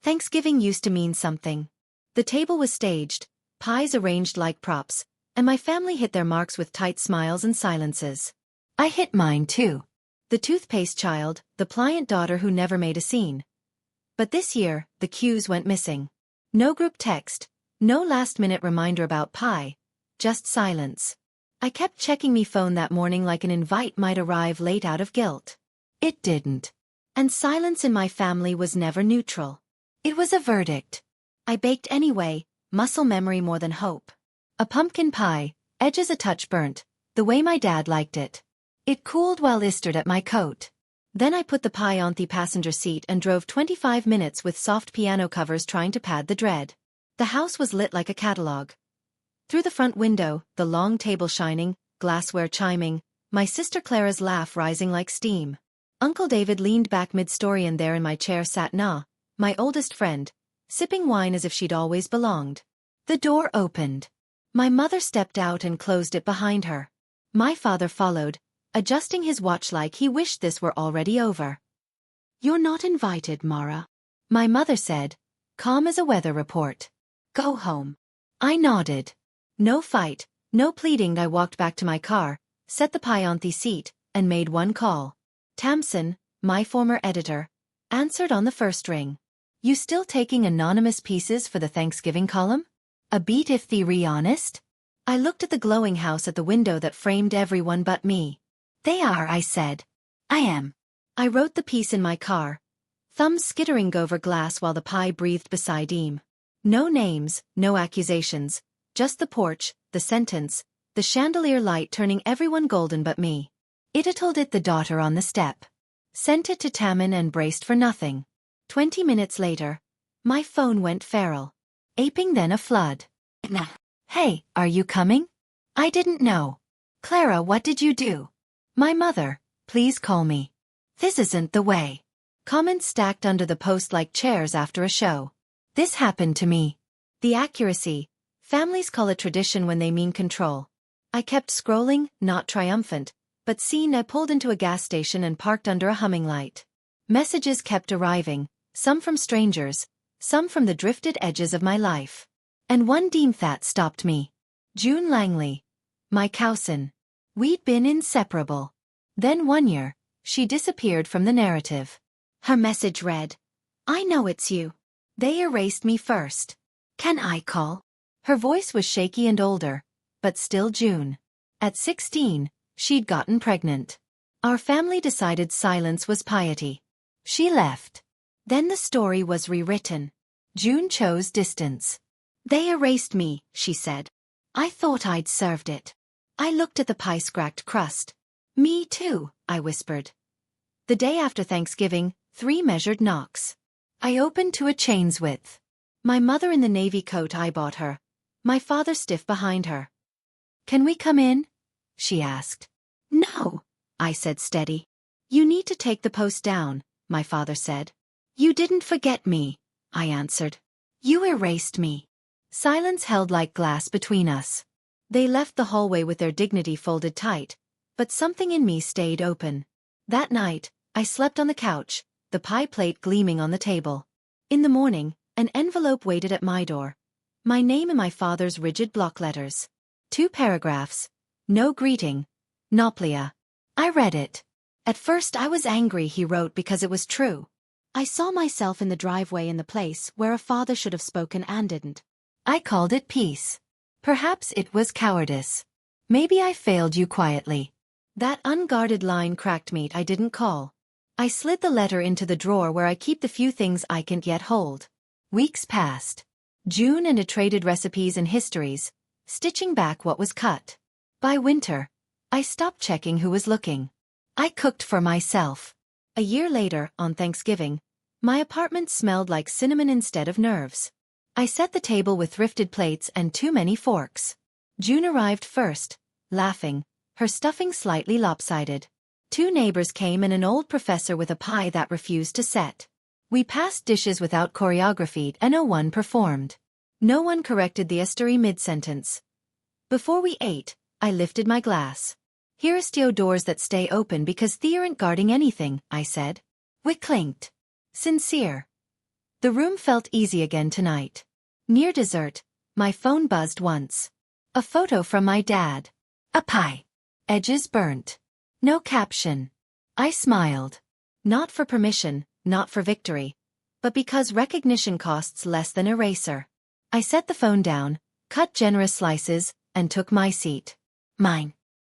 Thanksgiving used to mean something. The table was staged, pies arranged like props, and my family hit their marks with tight smiles and silences. I hit mine too. The toothpaste child, the pliant daughter who never made a scene. But this year, the cues went missing. No group text, no last-minute reminder about pie, just silence. I kept checking me phone that morning like an invite might arrive late out of guilt. It didn't. And silence in my family was never neutral. It was a verdict. I baked anyway, muscle memory more than hope. A pumpkin pie, edges a touch burnt, the way my dad liked it. It cooled while I stared at my coat. Then I put the pie on the passenger seat and drove 25 minutes with soft piano covers trying to pad the dread. The house was lit like a catalog. Through the front window, the long table shining, glassware chiming, my sister Clara's laugh rising like steam. Uncle David leaned back mid-story and there in my chair sat Na, my oldest friend, sipping wine as if she'd always belonged. The door opened. My mother stepped out and closed it behind her. My father followed, adjusting his watch like he wished this were already over. "You're not invited, Mara," my mother said, calm as a weather report. "Go home." I nodded. No fight, no pleading. I walked back to my car, set the pie on the seat, and made one call. Tamsin, my former editor, answered on the first ring. "You still taking anonymous pieces for the Thanksgiving column? A beat if thee honest?" I looked at the glowing house at the window that framed everyone but me. "They are," I said. "I am." I wrote the piece in my car, thumbs skittering over glass while the pie breathed beside him. No names, no accusations, just the porch, the sentence, the chandelier light turning everyone golden but me. Told it the daughter on the step. Sent it to Tammin and braced for nothing. 20 minutes later, my phone went feral. Aping then a flood. Nah. "Hey, are you coming?" I didn't know. "Clara, what did you do?" "My mother, please call me." "This isn't the way." Comments stacked under the post like chairs after a show. "This happened to me." The accuracy. Families call it tradition when they mean control. I kept scrolling, not triumphant, but soon I pulled into a gas station and parked under a humming light. Messages kept arriving, some from strangers, some from the drifted edges of my life. And one deemed that stopped me. June Langley. My cousin. We'd been inseparable. Then one year, she disappeared from the narrative. Her message read, "I know it's you." They erased me first. "Can I call?" Her voice was shaky and older, but still June. At 16, she'd gotten pregnant. Our family decided silence was piety. She left. Then the story was rewritten. June chose distance. "They erased me," she said. "I thought I'd served it." I looked at the pie's cracked crust. "Me too," I whispered. The day after Thanksgiving, 3 measured knocks. I opened to a chain's width. My mother in the navy coat I bought her. My father stiff behind her. "Can we come in?" she asked. "No," I said steady. "You need to take the post down," my father said. "You didn't forget me," I answered. "You erased me." Silence held like glass between us. They left the hallway with their dignity folded tight, but something in me stayed open. That night, I slept on the couch, the pie plate gleaming on the table. In the morning, an envelope waited at my door. My name in my father's rigid block letters. 2 paragraphs. No greeting. Noplia. I read it. At first I was angry, he wrote, because it was true. I saw myself in the driveway in the place where a father should have spoken and didn't. I called it peace. Perhaps it was cowardice. Maybe I failed you quietly. That unguarded line cracked me. I didn't call. I slid the letter into the drawer where I keep the few things I can't yet hold. Weeks passed. June and I traded recipes and histories, stitching back what was cut. By winter, I stopped checking who was looking. I cooked for myself. A year later, on Thanksgiving, my apartment smelled like cinnamon instead of nerves. I set the table with thrifted plates and too many forks. June arrived first, laughing, her stuffing slightly lopsided. 2 neighbors came and an old professor with a pie that refused to set. We passed dishes without choreography and no one performed. No one corrected the estery mid-sentence. Before we ate, I lifted my glass. "Here's to doors that stay open because they aren't guarding anything," I said. We clinked. Sincere. The room felt easy again tonight. Near dessert, my phone buzzed once. A photo from my dad. A pie. Edges burnt. No caption. I smiled. Not for permission, not for victory, but because recognition costs less than eraser. I set the phone down, cut generous slices, and took my seat. Mine.